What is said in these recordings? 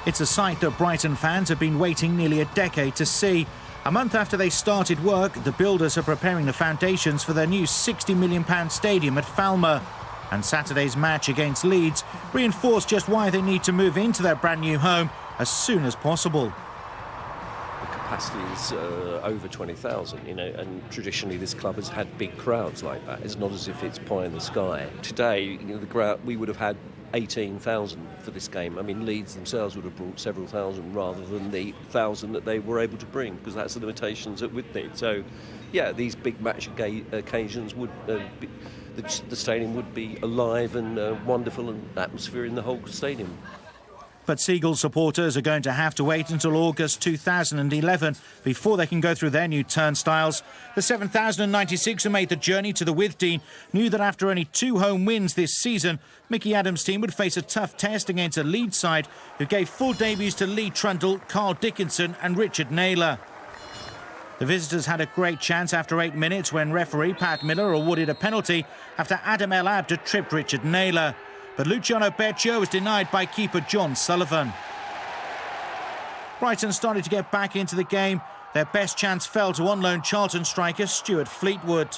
It's a sight that Brighton fans have been waiting nearly a decade to see. A month after they started work, the builders are preparing the foundations for their new £60 million stadium at Falmer. And Saturday's match against Leeds reinforced just why they need to move into their brand new home as soon as possible. The capacity is over 20,000, and traditionally this club has had big crowds like that. It's not as if it's pie in the sky. Today, the crowd, we would have had 18,000 for this game. I mean, Leeds themselves would have brought several thousand rather than the 1,000 that they were able to bring, because that's the limitations that we'd need. So, yeah, these big match occasions would the stadium would be alive and wonderful, and atmosphere in the whole stadium. But Seagull supporters are going to have to wait until August 2011 before they can go through their new turnstiles. The 7,096 who made the journey to the Withdean knew that after only 2 home wins this season, Mickey Adams' team would face a tough test against a Leeds side who gave full debuts to Lee Trundle, Carl Dickinson and Richard Naylor. The visitors had a great chance after 8 minutes when referee Pat Miller awarded a penalty after Adam El Abd had tripped Richard Naylor. But Luciano Becchio was denied by keeper John Sullivan. Brighton started to get back into the game. Their best chance fell to on-loan Charlton striker Stuart Fleetwood.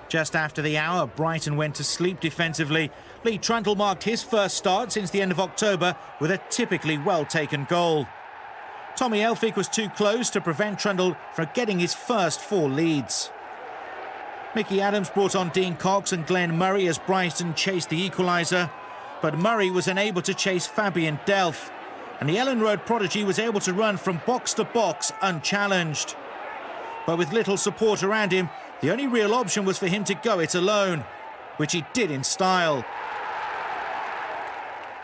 Just after the hour, Brighton went to sleep defensively. Lee Trundle marked his first start since the end of October with a typically well-taken goal. Tommy Elphick was too close to prevent Trundle from getting his first 4 leads. Mickey Adams brought on Dean Cox and Glenn Murray as Brighton chased the equaliser. But Murray was unable to chase Fabian Delph, and the Ellen Road prodigy was able to run from box to box unchallenged. But with little support around him, the only real option was for him to go it alone, which he did in style.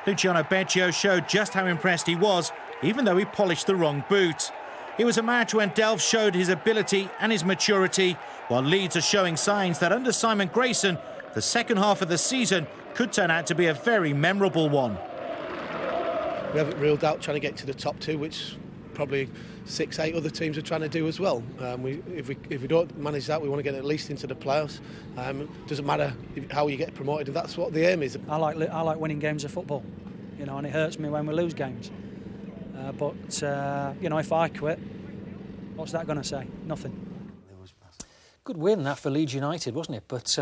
Luciano Becchio showed just how impressed he was, even though he polished the wrong boot. It was a match when Delph showed his ability and his maturity, while Leeds are showing signs that under Simon Grayson, the second half of the season could turn out to be a very memorable one. We haven't ruled out trying to get to the top 2, which probably 6-8 other teams are trying to do as well. If we don't manage that, we want to get at least into the playoffs. Doesn't matter how you get promoted, if that's what the aim is. I like winning games of football, and it hurts me when we lose games. But if I quit, what's that going to say? Nothing. Good win that for Leeds United, wasn't it? But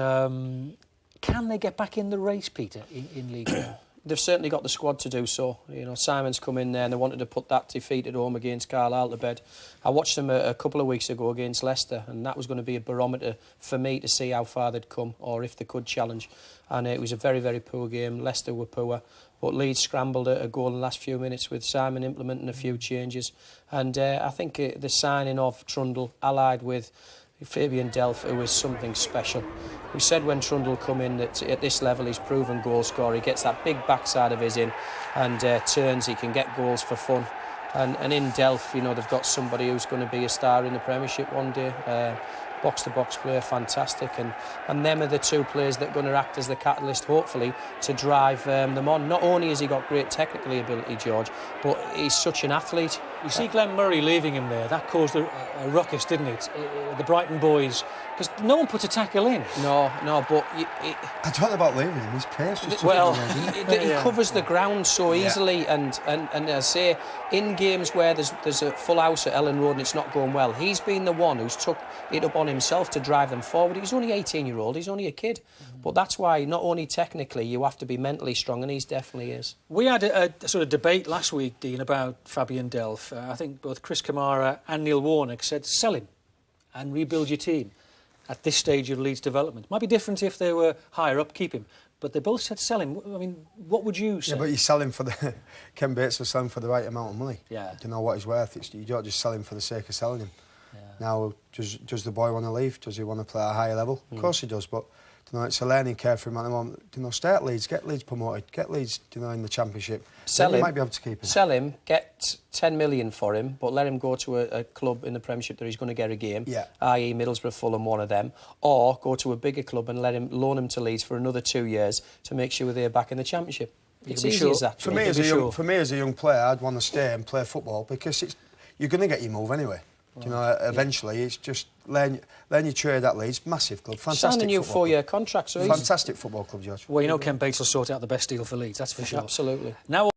can they get back in the race, Peter, in League One? They've certainly got the squad to do so. Simon's come in there and they wanted to put that defeat at home against Carlisle to bed. I watched them a couple of weeks ago against Leicester, and that was going to be a barometer for me to see how far they'd come or if they could challenge. And it was a very, very poor game. Leicester were poor, but Leeds scrambled a goal in the last few minutes with Simon implementing a few changes. And I think the signing of Trundle, allied with Fabian Delph, who is something special. We said when Trundle come in that at this level he's proven goal scorer. He gets that big backside of his in and turns. He can get goals for fun. And in Delph, they've got somebody who's going to be a star in the Premiership one day. Box-to-box player, fantastic. And them are the 2 players that are going to act as the catalyst, hopefully, to drive them on. Not only has he got great technical ability, George, but he's such an athlete. You see Glenn Murray leaving him there, that caused a ruckus, didn't it? The Brighton boys, because no one put a tackle in. No, but... I don't know about leaving him, his pace was he covers the ground so easily, and as I say, in games where there's a full house at Ellen Road and it's not going well, he's been the one who's took it up on himself to drive them forward. He's only 18-year-old, he's only a kid. But that's why, not only technically, you have to be mentally strong, and he definitely is. We had a sort of debate last week, Dean, about Fabian Delph. I think both Chris Kamara and Neil Warnock said, sell him and rebuild your team at this stage of Leeds development. Might be different if they were higher up, keep him. But they both said sell him. I mean, what would you say? Yeah, but you sell him for the... Ken Bates was selling for the right amount of money. Yeah. You know what he's worth. You don't just sell him for the sake of selling him. Yeah. Now, does the boy want to leave? Does he want to play at a higher level? Of course he does, but... it's a learning curve for him at the moment. Stay at Leeds, get Leeds promoted, get Leeds, in the Championship. Sell him. You might be able to keep him. Sell him, get 10 million for him, but let him go to a club in the Premiership that he's going to get a game, i.e. Middlesbrough, Fulham, one of them, or go to a bigger club and loan him to Leeds for another 2 years to make sure they're back in the Championship. It's easy as that. For me as a young player, I'd want to stay and play football because you're going to get your move anyway. Eventually, it's just learn your trade at Leeds. Massive club, fantastic. Signed a new 4-year contract, so fantastic football club, George. Well, Ken Bates will sort out the best deal for Leeds, that's for sure. Absolutely. Now.